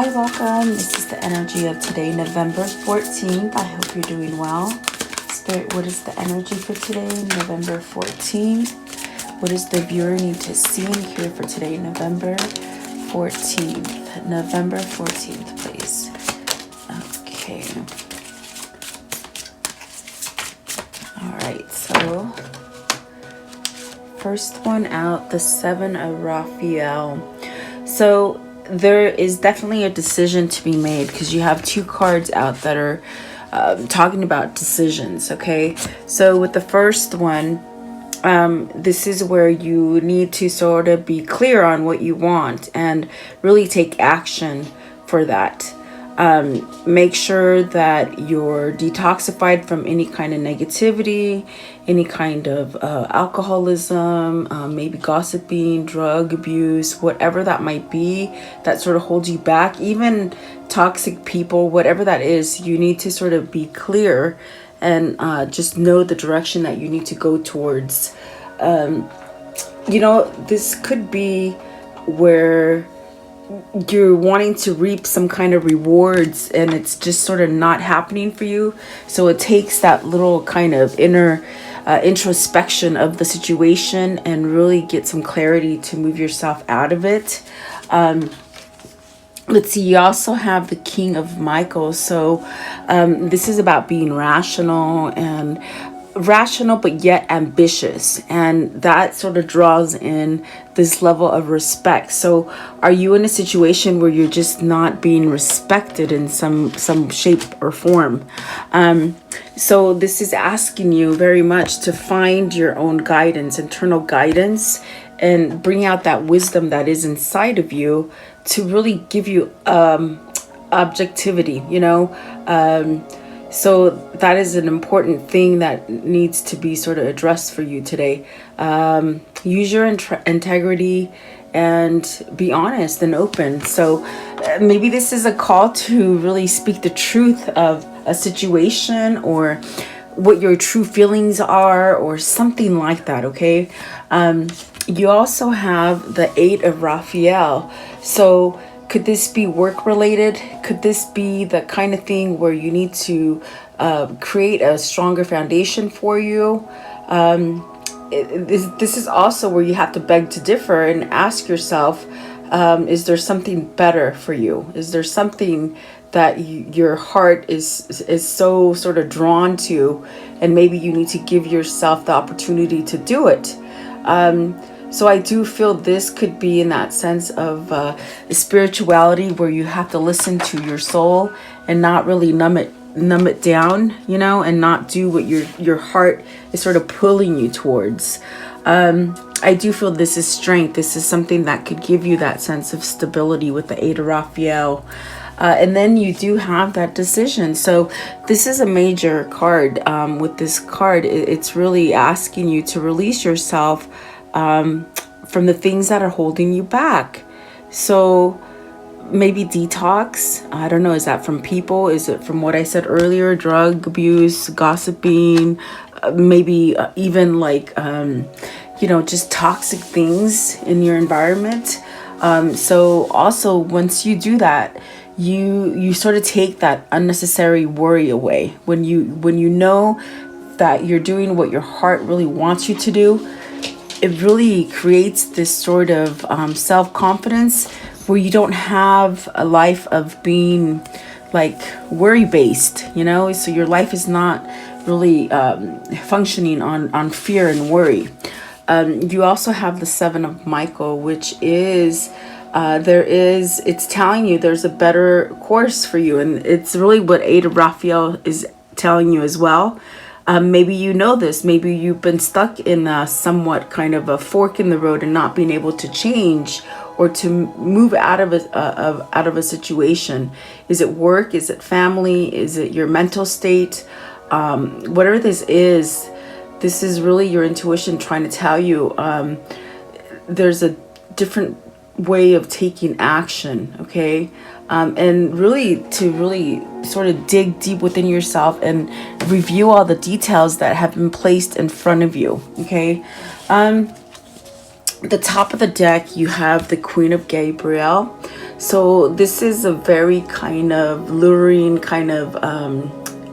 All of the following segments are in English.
Hi, welcome. This is the energy of today, November 14th. I hope you're doing well. Spirit, what is the energy for today, November 14th? What does the viewer need to see and hear for today, November 14th? November 14th, please. Okay. All right, so first one out, the Seven of Raphael. So there is definitely a decision to be made because you have two cards out that are talking about decisions. Okay, so with the first one, this is where you need to sort of be clear on what you want and really take action for that. Make sure that you're detoxified from any kind of negativity, any kind of alcoholism, maybe gossiping, drug abuse, whatever that might be that sort of holds you back, even toxic people, whatever that is. You need to sort of be clear and just know the direction that you need to go towards. This could be where you're wanting to reap some kind of rewards and it's just sort of not happening for you. So it takes that little kind of inner introspection of the situation and really get some clarity to move yourself out of it. Let's see, you also have the King of Michael. So this is about being rational but yet ambitious, and that sort of draws in this level of respect. So are you in a situation where you're just not being respected in some shape or form? So this is asking you very much to find your own guidance, internal guidance, and bring out that wisdom that is inside of you to really give you objectivity, so that is an important thing that needs to be sort of addressed for you today. Use your integrity and be honest and open. So maybe this is a call to really speak the truth of a situation or what your true feelings are or something like that, okay? You also have the Eight of Raphael. So could this be work related? Could this be the kind of thing where you need to create a stronger foundation for you? This is also where you have to beg to differ and ask yourself, is there something better for you? Is there something that your heart is so sort of drawn to, and maybe you need to give yourself the opportunity to do it? So I do feel this could be in that sense of spirituality where you have to listen to your soul and not really numb it down, and not do what your heart is sort of pulling you towards. I do feel this is strength. This is something that could give you that sense of stability with the Eight of Raphael. And then you do have that decision. So this is a major card. With this card, it's really asking you to release yourself from the things that are holding you back. So maybe detox. I don't know. Is that from people? Is it from what I said earlier? Drug abuse, gossiping, maybe even like, just toxic things in your environment. So also once you do that, you sort of take that unnecessary worry away. When you know that you're doing what your heart really wants you to do, it really creates this sort of self-confidence where you don't have a life of being like worry-based, so your life is not really functioning on fear and worry. You also have the Seven of Michael, which is it's telling you there's a better course for you, and it's really what Eight of Raphael is telling you as well. Maybe you know this. Maybe you've been stuck in a somewhat kind of a fork in the road and not being able to change or to move out of a situation. Is it work? Is it family? Is it your mental state? Whatever this is really your intuition trying to tell you there's a different way of taking action, okay? And really to sort of dig deep within yourself and review all the details that have been placed in front of you, okay? The top of the deck, you have the Queen of Gabriel, So this is a very kind of luring kind of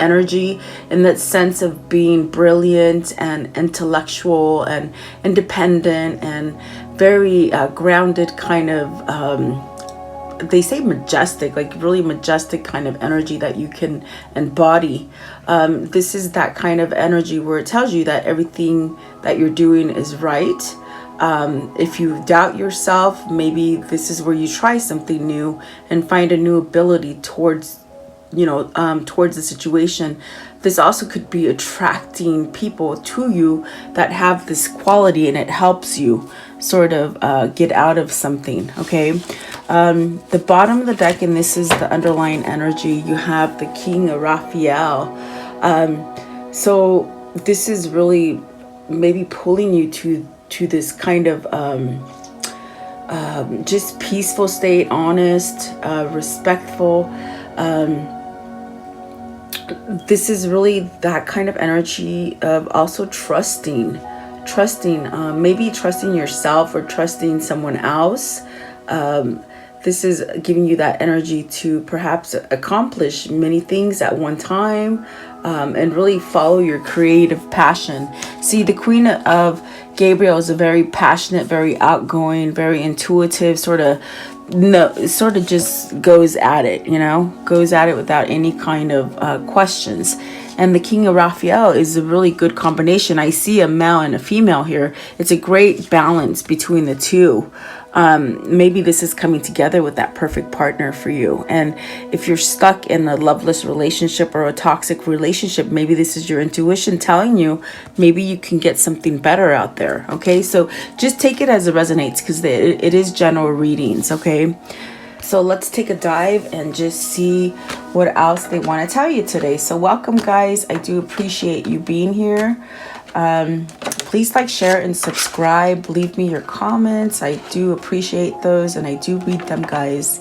energy, in that sense of being brilliant and intellectual and independent and very grounded kind of they say majestic, like really majestic kind of energy that you can embody. This is that kind of energy where it tells you that everything that you're doing is right. If you doubt yourself, maybe this is where you try something new and find a new ability towards, towards the situation. This also could be attracting people to you that have this quality, and it helps you sort of get out of something. Okay. The bottom of the deck, and this is the underlying energy, you have the King of Raphael. So this is really maybe pulling you to this kind of just peaceful state, honest, respectful. This is really that kind of energy of also trusting, maybe trusting yourself or trusting someone else. This is giving you that energy to perhaps accomplish many things at one time, and really follow your creative passion. See, the Queen of Gabriel is a very passionate, very outgoing, very intuitive, sort of just goes at it, goes at it without any kind of questions. And the King of Raphael is a really good combination. I see a male and a female here. It's a great balance between the two. Maybe this is coming together with that perfect partner for you. And if you're stuck in a loveless relationship or a toxic relationship, maybe this is your intuition telling you maybe you can get something better out there. Okay, so just take it as it resonates, because it is general readings. Okay, so let's take a dive and just see what else they want to tell you today. So welcome, guys. I do appreciate you being here. Please like, share, and subscribe. Leave me your comments. I do appreciate those, and I do read them, guys.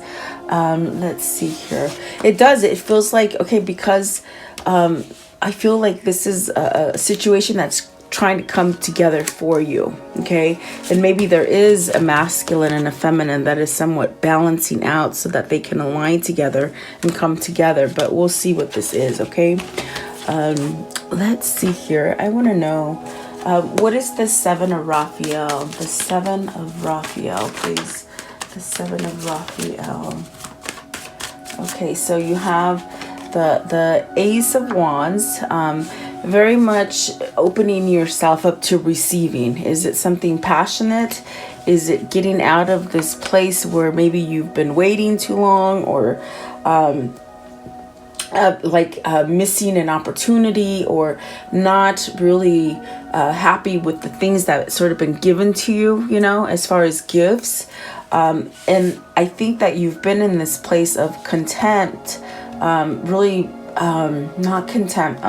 Let's see here. It feels like, okay, because I feel like this is a situation that's trying to come together for you. Okay, and maybe there is a masculine and a feminine that is somewhat balancing out so that they can align together and come together. But we'll see what this is. Okay, let's see here. I want to know, what is the Seven of Raphael? The Seven of Raphael, please. The Seven of Raphael. Okay, so you have the Ace of Wands. Very much opening yourself up to receiving. Is it something passionate? Is it getting out of this place where maybe you've been waiting too long, or missing an opportunity, or not really happy with the things that sort of been given to you, as far as gifts. And I think that you've been in this place of contempt, really not contempt,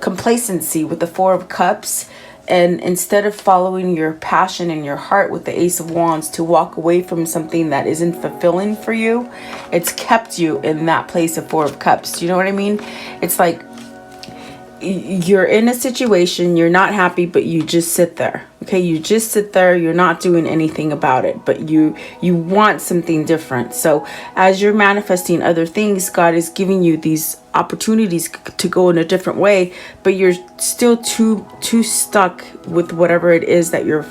complacency with the Four of Cups. And instead of following your passion and your heart with the Ace of Wands to walk away from something that isn't fulfilling for you, it's kept you in that place of Four of Cups. Do you know what I mean? It's like you're in a situation, you're not happy, but you just sit there. Okay, you just sit there, you're not doing anything about it, but you want something different. So as you're manifesting other things, God is giving you these opportunities to go in a different way, but you're still too stuck with whatever it is that you're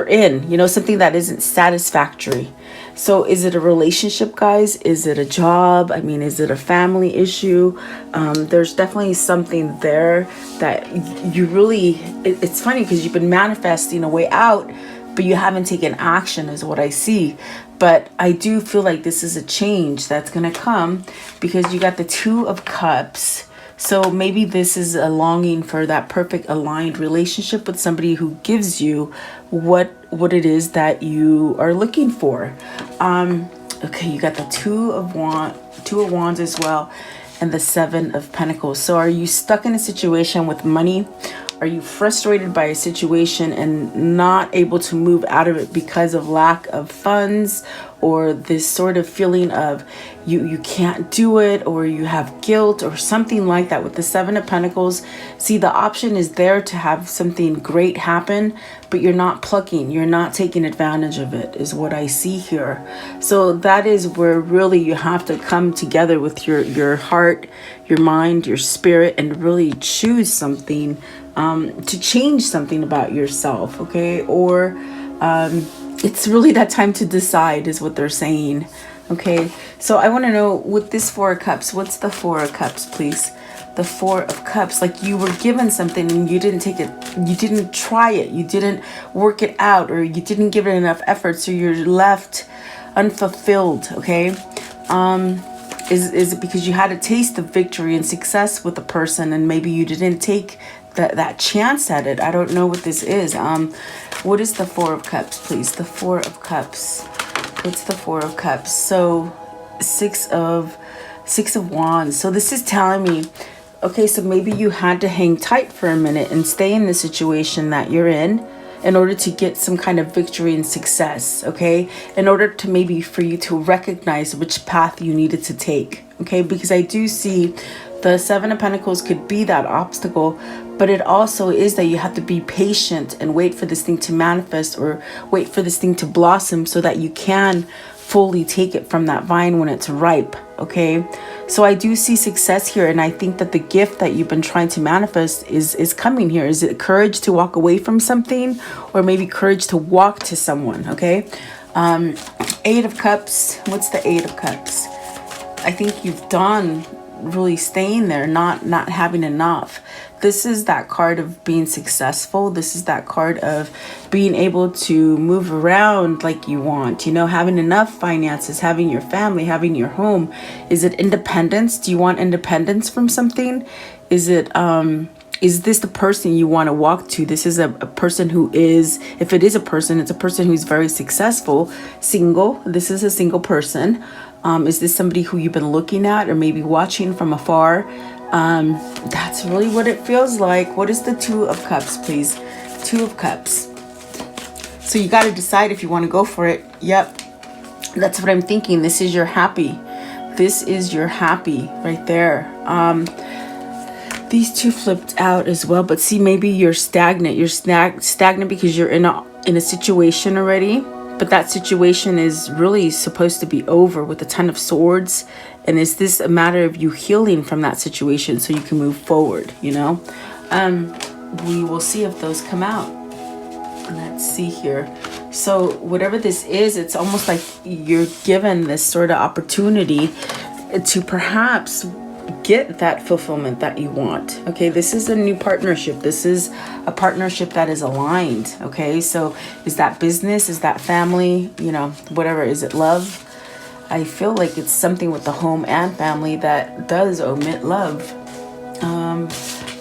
in, something that isn't satisfactory. So is it a relationship, guys? Is it a job? I mean, is it a family issue? There's definitely something there that you really, it's funny because you've been manifesting a way out, but you haven't taken action is what I see. But I do feel like this is a change that's going to come, because you got the Two of Cups. So maybe this is a longing for that perfect aligned relationship with somebody who gives you what it is that you are looking for. Okay, you got the Two of Wands as well, and the Seven of Pentacles. So are you stuck in a situation with money? Are you frustrated by a situation and not able to move out of it because of lack of funds? or this sort of feeling of you can't do it, or you have guilt or something like that. With the Seven of Pentacles, see, the option is there to have something great happen, but you're not plucking, you're not taking advantage of it, is what I see here. So that is where really you have to come together with your heart, your mind, your spirit, and really choose something to change something about yourself, okay? Or it's really that time to decide, is what they're saying. Okay, so I want to know, with this Four of Cups, what's the Four of Cups, please? The Four of Cups, like you were given something and you didn't take it, you didn't try it, you didn't work it out, or you didn't give it enough effort, so you're left unfulfilled, okay? Is it because you had a taste of victory and success with a person, and maybe you didn't take that chance at it? I don't know what this is. What is the Four of Cups, please? The Four of Cups. What's the Four of Cups? So Six of Wands. So this is telling me, okay, so maybe you had to hang tight for a minute and stay in the situation that you're in order to get some kind of victory and success, okay? In order to maybe for you to recognize which path you needed to take, okay? Because I do see the Seven of Pentacles could be that obstacle, but it also is that you have to be patient and wait for this thing to manifest, or wait for this thing to blossom, so that you can fully take it from that vine when it's ripe, okay? So I do see success here, and I think that the gift that you've been trying to manifest is coming here. Is it courage to walk away from something, or maybe courage to walk to someone, okay? Eight of Cups. What's the Eight of Cups? I think you've done really staying there, not having enough. This is that card of being successful. This is that card of being able to move around like you want, you know, having enough finances, having your family, having your home. Is it independence? Do you want independence from something? Is this the person you want to walk to? This is a person who is, if it is a person, it's a person who's very successful, single. This is a single person. Is this somebody who you've been looking at or maybe watching from afar? That's really what it feels like. What is the Two of Cups, please? Two of Cups. So you got to decide if you want to go for it. Yep. That's what I'm thinking. This is your happy. This is your happy right there. These two flipped out as well, but see, maybe you're stagnant. You're stagnant because you're in a situation already, but that situation is really supposed to be over with the Ten of Swords. And is this a matter of you healing from that situation so you can move forward, you know? We will see if those come out. Let's see here. So whatever this is, it's almost like you're given this sort of opportunity to perhaps get that fulfillment that you want. Okay, this is a new partnership. This is a partnership that is aligned. Okay, so is that business? Is that family? You know, whatever. Is it love? I feel like it's something with the home and family that does omit love.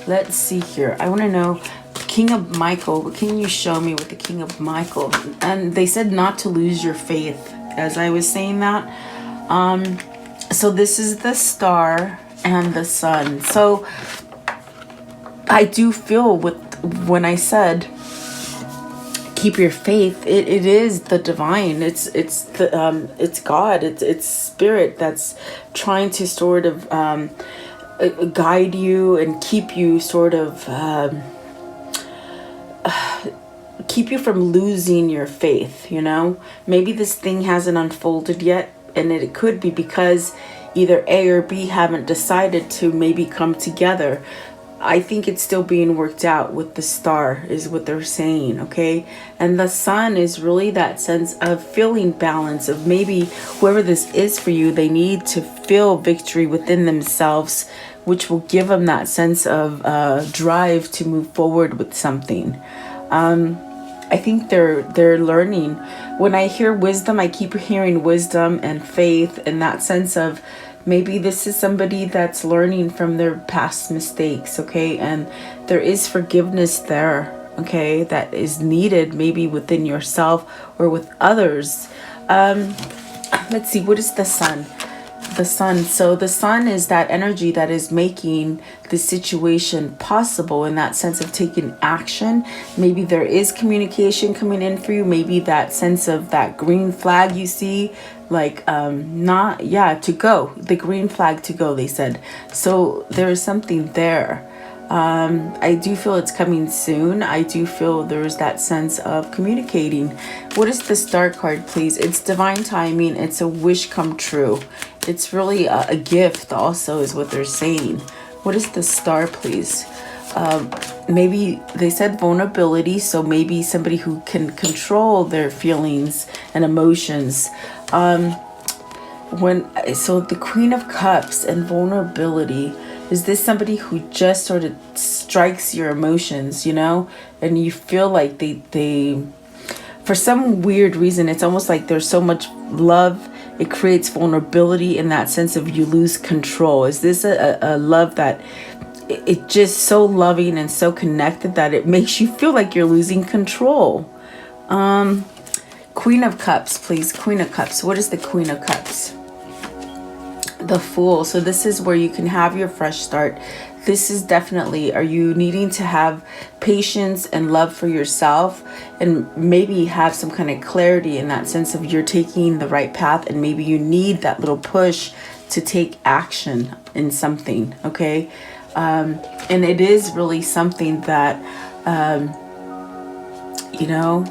Let's see here. I want to know, King of Michael. What can you show me with the King of Michael? And they said not to lose your faith, as I was saying that. So this is the Star and the Sun. So I do feel when I said keep your faith, it is the divine. It's God. It's spirit that's trying to sort of guide you and keep you sort of keep you from losing your faith, you know? Maybe this thing hasn't unfolded yet, and it could be because either A or B haven't decided to maybe come together. I think it's still being worked out with the Star, is what they're saying, okay? And the Sun is really that sense of feeling balance, of maybe whoever this is for you, they need to feel victory within themselves, which will give them that sense of drive to move forward with something. I think they're learning. When I hear wisdom, I keep hearing wisdom and faith, and that sense of maybe this is somebody that's learning from their past mistakes, okay? And there is forgiveness there, okay, that is needed maybe within yourself or with others. Let's see, what is the Sun? The sun. So the sun is that energy that is making the situation possible, in that sense of taking action. Maybe there is communication coming in for you. Maybe that sense of that green flag you see, like not, yeah, to go, the green flag to go, they said. So there is something there. I do feel it's coming soon. I do feel there's that sense of communicating. What is the star card, please? It's divine timing. It's a wish come true. It's really a gift also, is what they're saying. What is the star, please? Maybe they said vulnerability, so maybe somebody who can control their feelings and emotions. So the Queen of Cups and vulnerability. Is this somebody who just sort of strikes your emotions, you know, and you feel like they for some weird reason, it's almost like there's so much love, it creates vulnerability in that sense of you lose control. Is this a love that it just so loving and so connected that it makes you feel like you're losing control? Queen of Cups, please. Queen of Cups. What is the Queen of Cups? The Fool. So this is where you can have your fresh start. This is definitely, are you needing to have patience and love for yourself, and maybe have some kind of clarity in that sense of you're taking the right path, and maybe you need that little push to take action in something, okay? And it is really something that, you know,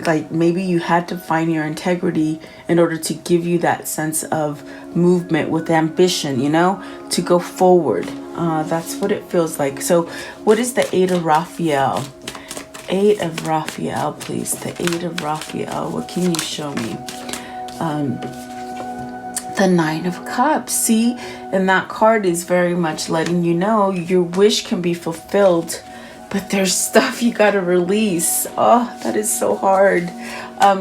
like maybe you had to find your integrity in order to give you that sense of movement with ambition, you know, to go forward. That's what it feels like. So what is the Eight of Raphael? Eight of Raphael, please. The Eight of Raphael. What can you show me? The Nine of Cups. See, and that card is very much letting you know your wish can be fulfilled, but there's stuff you got to release. Oh, that is so hard.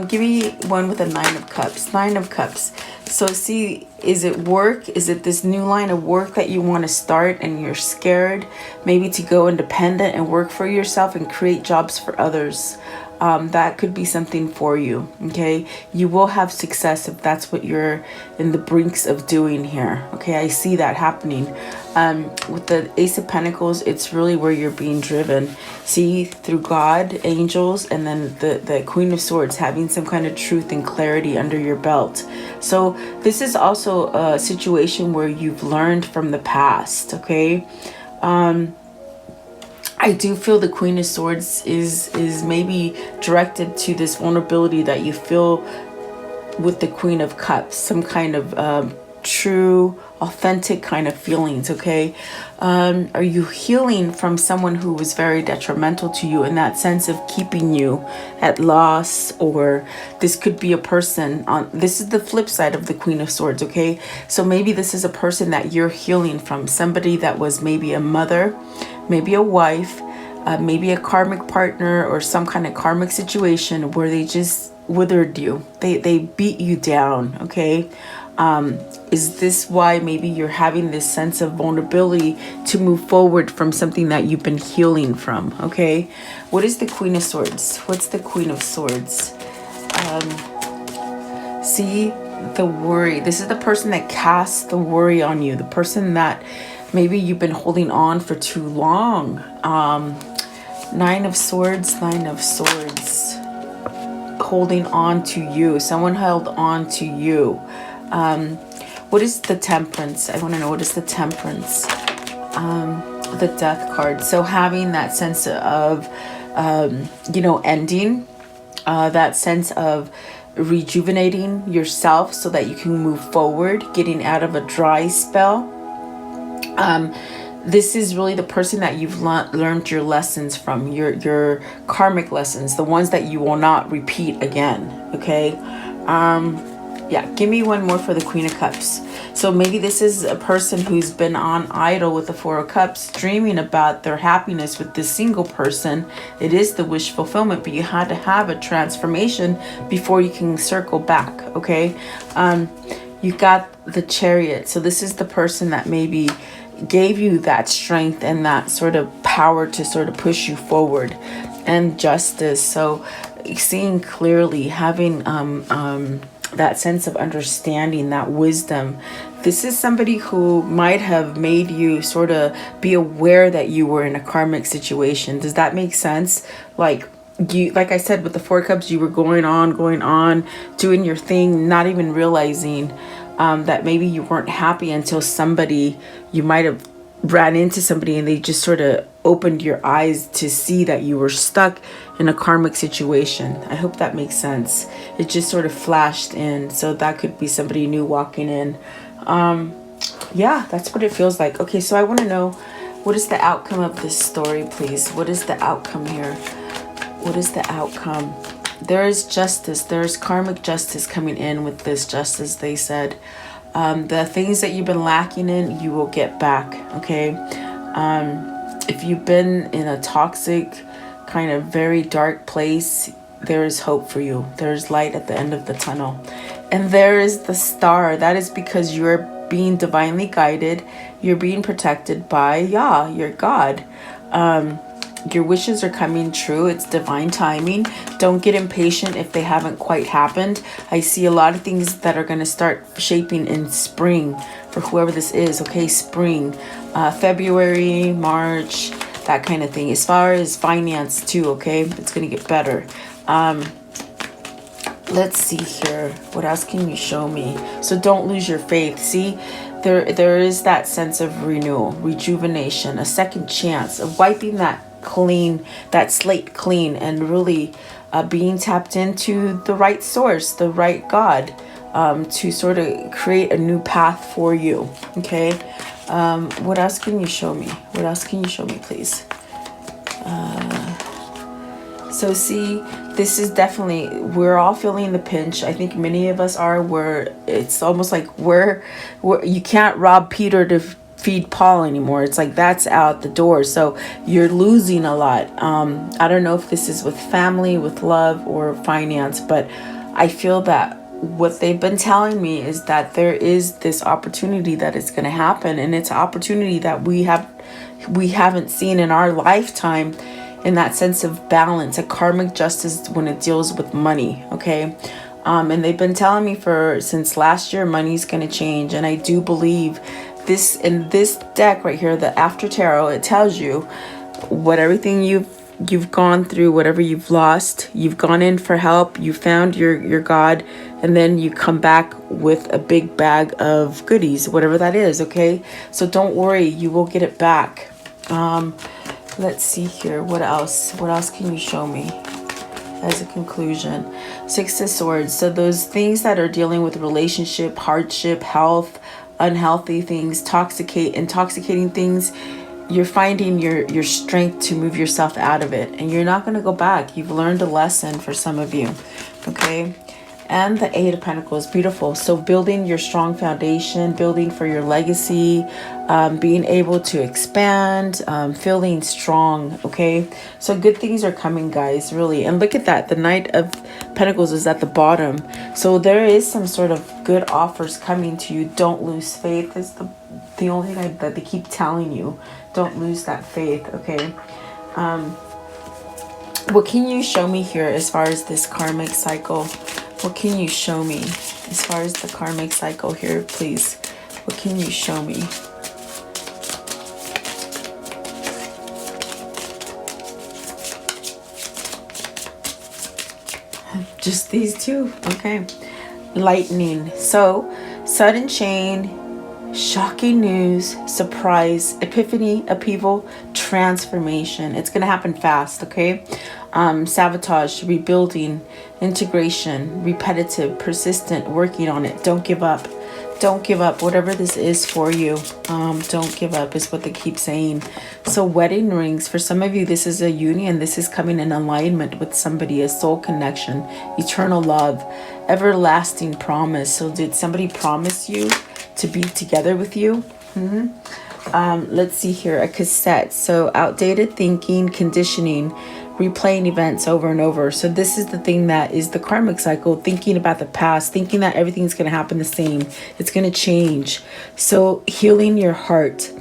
Give me one with a Nine of Cups. Nine of Cups. So see, is it work? Is it this new line of work that you want to start and you're scared maybe to go independent and work for yourself and create jobs for others? That could be something for you, okay? You will have success if that's what you're in the brinks of doing here, okay? I see that happening. With the Ace of Pentacles, it's really where you're being driven. See, through God, angels, and then the Queen of Swords, having some kind of truth and clarity under your belt. So this is also a situation where you've learned from the past, okay? I do feel the Queen of Swords is maybe directed to this vulnerability that you feel with the Queen of Cups, some kind of true, authentic kind of feelings, okay? Are you healing from someone who was very detrimental to you in that sense of keeping you at loss? Or this could be a person on, this is the flip side of the Queen of Swords, okay? So maybe this is a person that you're healing from, somebody that was maybe a mother, maybe a wife, maybe a karmic partner, or some kind of karmic situation where they just withered you. They beat you down, okay? Is this why maybe you're having this sense of vulnerability to move forward from something that you've been healing from, okay? What is the Queen of Swords? What's the Queen of Swords? See, the worry. This is the person that casts the worry on you, the person that maybe you've been holding on for too long. Nine of Swords, Nine of Swords. Holding on to you. Someone held on to you. What is the Temperance? I want to know, what is the Temperance? The Death card. So having that sense of, you know, ending, that sense of rejuvenating yourself so that you can move forward, getting out of a dry spell. This is really the person that you've learned your lessons from, your karmic lessons, the ones that you will not repeat again, okay? Yeah, give me one more for the Queen of Cups. So maybe this is a person who's been on idle with the Four of Cups, dreaming about their happiness with this single person. It is the wish fulfillment, but you had to have a transformation before you can circle back, okay? You got the Chariot. So this is the person that maybe gave you that strength and that sort of power to sort of push you forward. And Justice. So seeing clearly, having that sense of understanding, that wisdom. This is somebody who might have made you sort of be aware that you were in a karmic situation. Does that make sense? Like, you, like I said, with the Four Cups, you were going on, doing your thing, not even realizing that maybe you weren't happy until somebody, you might have ran into somebody and they just sort of opened your eyes to see that you were stuck in a karmic situation. I hope that makes sense. It just sort of flashed in. So that could be somebody new walking in. Yeah, that's what it feels like. Okay, so I want to know, what is the outcome of this story, please? What is the outcome here? What is the outcome? There is justice. There is karmic justice coming in with this justice, they said. The things that you've been lacking in, you will get back, okay? If you've been in a toxic, kind of very dark place, there is hope for you. There is light at the end of the tunnel. And there is the star. That is because you're being divinely guided. You're being protected by Yah, your God. Your wishes are coming true. It's divine timing. Don't get impatient if they haven't quite happened. I see a lot of things that are going to start shaping in spring for whoever this is. Okay, spring, February, March, that kind of thing. As far as finance too, okay, it's going to get better. Let's see here. What else can you show me? So don't lose your faith. See, there is that sense of renewal, rejuvenation, a second chance of wiping that slate clean, and really being tapped into the right source, the right God, to sort of create a new path for you. Okay. What else can you show me? What else can you show me, please? So see, this is definitely, we're all feeling the pinch. I think many of us are, where it's almost like we're you can't rob Peter to feed Paul anymore. It's like that's out the door. So you're losing a lot. I don't know if this is with family, with love, or finance, but I feel that what they've been telling me is that there is this opportunity that is going to happen, and it's an opportunity that we haven't seen in our lifetime, in that sense of balance, a karmic justice when it deals with money. Okay. And they've been telling me since last year, money's going to change. And I do believe this, in this deck right here, the After Tarot, it tells you what everything you've gone through, whatever you've lost, you've gone in for help, you found your God, and then you come back with a big bag of goodies, whatever that is. Okay. So don't worry, you will get it back. Let's see here. What else? What else can you show me as a conclusion? Six of Swords. So those things that are dealing with relationship, hardship, health, unhealthy things, intoxicating things, you're finding your strength to move yourself out of it. And you're not going to go back. You've learned a lesson for some of you. Okay. And the Eight of Pentacles, beautiful. So building your strong foundation, building for your legacy, being able to expand, feeling strong. Okay. So good things are coming, guys, really. And look at that. The Knight of Pentacles is at the bottom. So there is some sort of good offers coming to you. Don't lose faith. Is the only thing that they keep telling you. Don't lose that faith. Okay. What can you show me here as far as this karmic cycle? What can you show me as far as the karmic cycle here, please? What can you show me? Just these two. Okay. Lightning. So, sudden change, shocking news, surprise, epiphany, upheaval, transformation. It's going to happen fast, okay? Sabotage, rebuilding, integration, repetitive, persistent, working on it. Don't give up. Don't give up. Whatever this is for you, don't give up is what they keep saying. So wedding rings, for some of you, this is a union. This is coming in alignment with somebody, a soul connection, eternal love, everlasting promise. So did somebody promise you to be together with you? Let's see here, a cassette. So outdated thinking, conditioning, replaying events over and over. So this is the thing that is the karmic cycle, thinking about the past, thinking that everything's going to happen the same. It's going to change. So healing your heart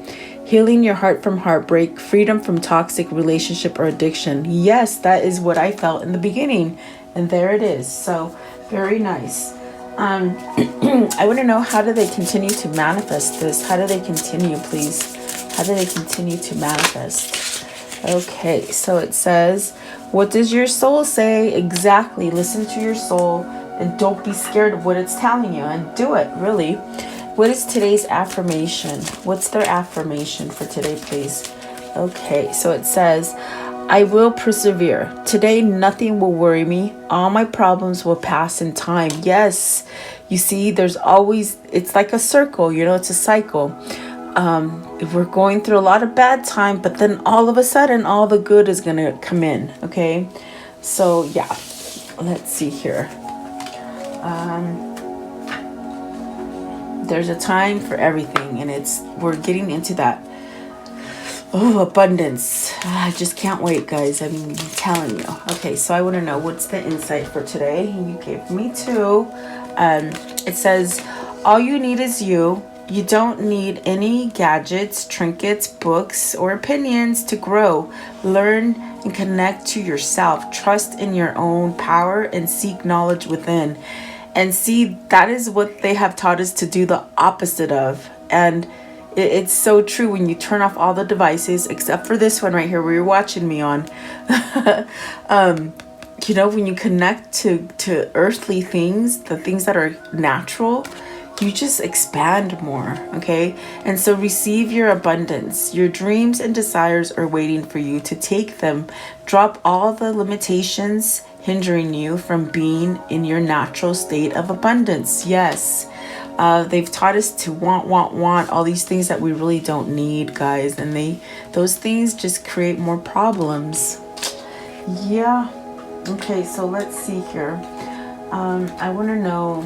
from heartbreak, freedom from toxic relationship or addiction. Yes, that is what I felt in the beginning. And there it is. So very nice. I want to know, how do they continue to manifest this? How do they continue, please? How do they continue to manifest? Okay, so it says, what does your soul say? Exactly. Listen to your soul and don't be scared of what it's telling you, and do it, really. What is today's affirmation? What's their affirmation for today, please? Okay, so it says, I will persevere. Today, nothing will worry me. All my problems will pass in time. Yes. You see, there's always, it's like a circle, it's a cycle. We're going through a lot of bad time, but then all of a sudden, all the good is going to come in. Okay. So yeah, let's see here. There's a time for everything, and we're getting into that. Oh, abundance. I just can't wait, guys. I'm telling you. Okay, so I want to know, what's the insight for today? You gave me two. It says, all you need is you. You don't need any gadgets, trinkets, books, or opinions to grow. Learn and connect to yourself. Trust in your own power and seek knowledge within. And see, that is what they have taught us to do the opposite of. And it's so true when you turn off all the devices, except for this one right here where you're watching me on. When you connect to earthly things, the things that are natural, you just expand more, okay? And so receive your abundance. Your dreams and desires are waiting for you to take them. Drop all the limitations hindering you from being in your natural state of abundance. Yes. They've taught us to want all these things that we really don't need, guys. And those things just create more problems. Yeah. Okay, so let's see here. I want to know,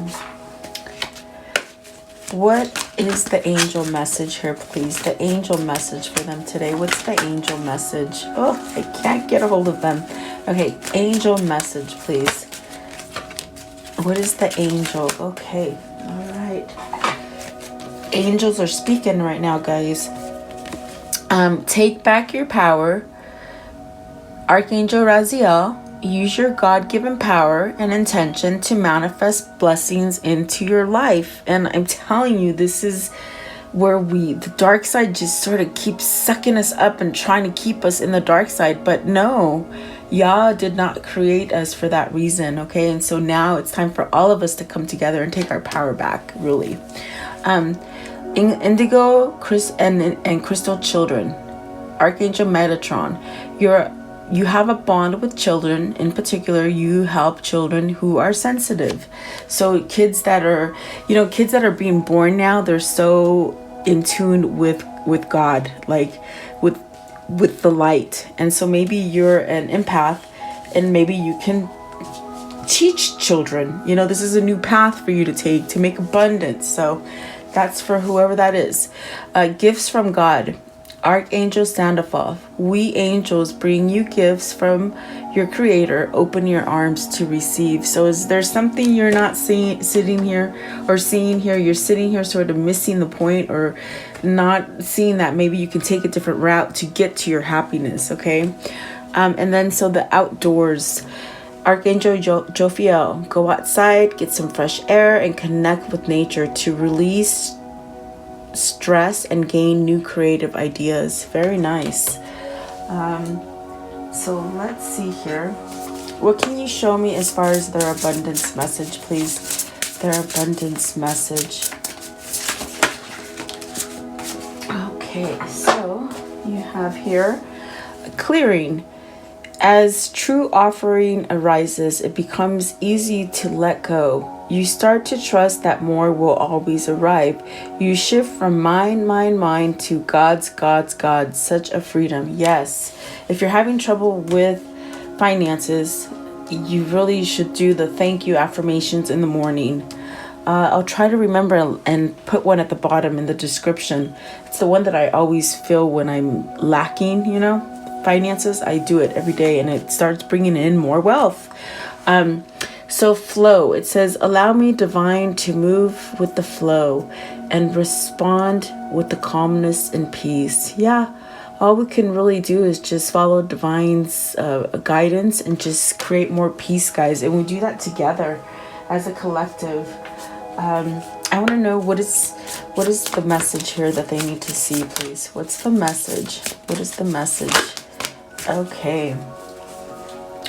what is the angel message here, please? The angel message for them today. What's the angel message? Oh, I can't get a hold of them. Okay, angel message, please. What is the angel? Okay, all right. Angels are speaking right now, guys. Take back your power. Archangel Raziel, use your God-given power and intention to manifest blessings into your life. And I'm telling you, this is where the dark side just sort of keeps sucking us up and trying to keep us in the dark side. But no, Yah did not create us for that reason, okay? And so now it's time for all of us to come together and take our power back, really. Indigo, and crystal children. Archangel Metatron, you have a bond with children. In particular, you help children who are sensitive. So kids that are being born now, they're so in tune with God, like with the light. And so maybe you're an empath, and maybe you can teach children. This is a new path for you to take to make abundance. So that's for whoever that is. Gifts from God. Archangel Sandalphon, we angels bring you gifts from your creator. Open your arms to receive. So is there something you're not sitting here or seeing here? You're sitting here sort of missing the point, or not seeing that maybe you can take a different route to get to your happiness, okay? And then so the outdoors. Archangel Jophiel, go outside, get some fresh air, and connect with nature to release stress and gain new creative ideas. Very nice. So let's see here. What can you show me as far as their abundance message, please? Their abundance message. Okay, so you have here clearing. As true offering arises, it becomes easy to let go. You start to trust that more will always arrive. You shift from mine to God's. Such a freedom. Yes. If you're having trouble with finances, you really should do the thank you affirmations in the morning. I'll try to remember and put one at the bottom in the description. It's the one that I always feel when I'm lacking, finances. I do it every day, and it starts bringing in more wealth. So flow, it says, allow me divine to move with the flow and respond with the calmness and peace. Yeah, all we can really do is just follow divine's guidance and just create more peace, guys. And we do that together as a collective. I want to know what is the message here that they need to see, please. What's the message? What is the message? Okay.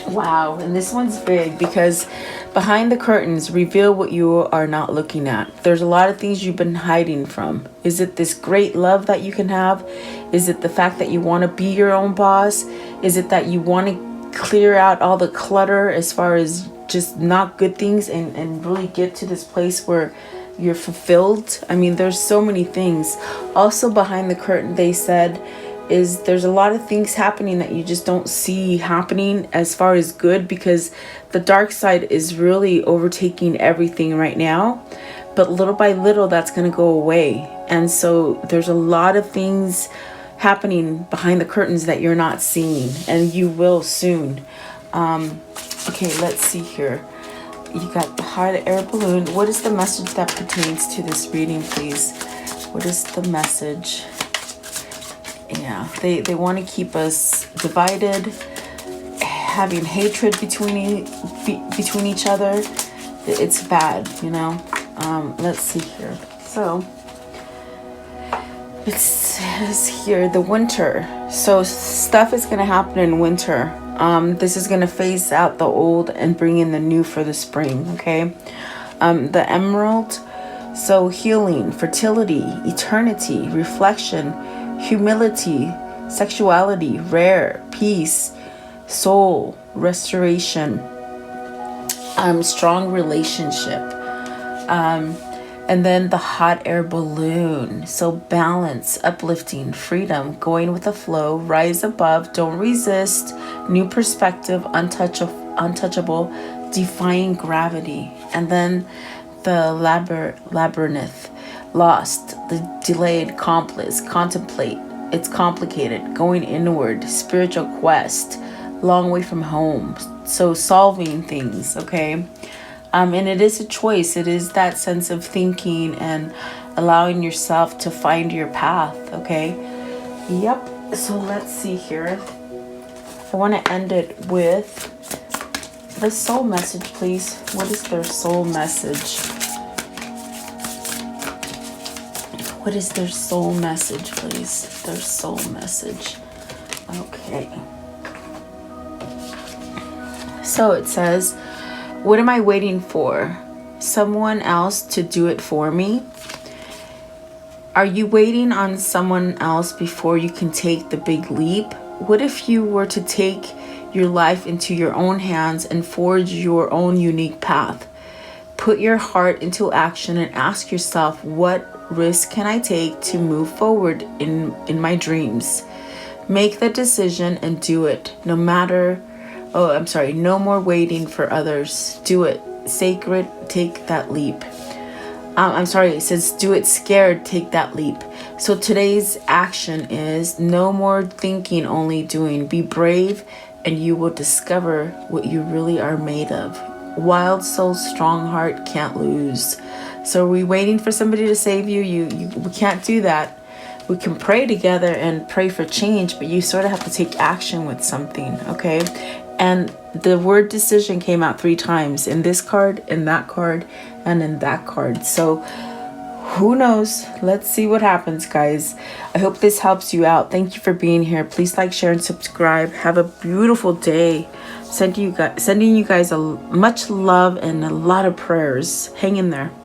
Wow. And this one's big because behind the curtains reveal what you are not looking at. There's a lot of things you've been hiding from. Is it this great love that you can have? Is it the fact that you want to be your own boss? Is it that you want to clear out all the clutter as far as just not good things and really get to this place where you're fulfilled? I mean, there's so many things. Also behind the curtain, they said, is there's a lot of things happening that you just don't see happening as far as good, because the dark side is really overtaking everything right now. But little by little, that's going to go away. And so there's a lot of things happening behind the curtains that you're not seeing, and you will soon. Okay, let's see here. You got the hot air balloon. What is the message that pertains to this reading, please? What is the message? Yeah, they want to keep us divided, having hatred between each other. It's bad, you know. Let's see here. So it says here the winter. So stuff is going to happen in winter. This is going to phase out the old and bring in the new for the spring. Okay. The emerald. So healing, fertility, eternity, reflection, humility, sexuality, rare, peace, soul, restoration, strong relationship. And then the hot air balloon. So balance, uplifting, freedom, going with the flow, rise above, don't resist, new perspective, untouchable, defying gravity. And then the labyrinth, lost, the delayed, complex, contemplate, it's complicated, going inward, spiritual quest, long way from home. So solving things, okay? And it is a choice. It is that sense of thinking and allowing yourself to find your path, okay? Yep. So let's see here. I want to end it with the soul message, please. What is their soul message? What is their soul message, please? Their soul message. Okay. So it says, what am I waiting for? Someone else to do it for me? Are you waiting on someone else before you can take the big leap? What if you were to take your life into your own hands and forge your own unique path? Put your heart into action and ask yourself, what risk can I take to move forward in my dreams? Make the decision and do it. No more waiting for others. Do it. Sacred, take that leap. It says do it scared, take that leap. So today's action is no more thinking, only doing. Be brave and you will discover what you really are made of. Wild soul, strong heart, can't lose. So are we waiting for somebody to save you? We can't do that. We can pray together and pray for change, but you sort of have to take action with something, okay? And the word decision came out 3 times in this card, in that card, and in that card. So who knows? Let's see what happens, guys. I hope this helps you out. Thank you for being here. Please like, share, and subscribe. Have a beautiful day. Sending you guys much love and a lot of prayers. Hang in there.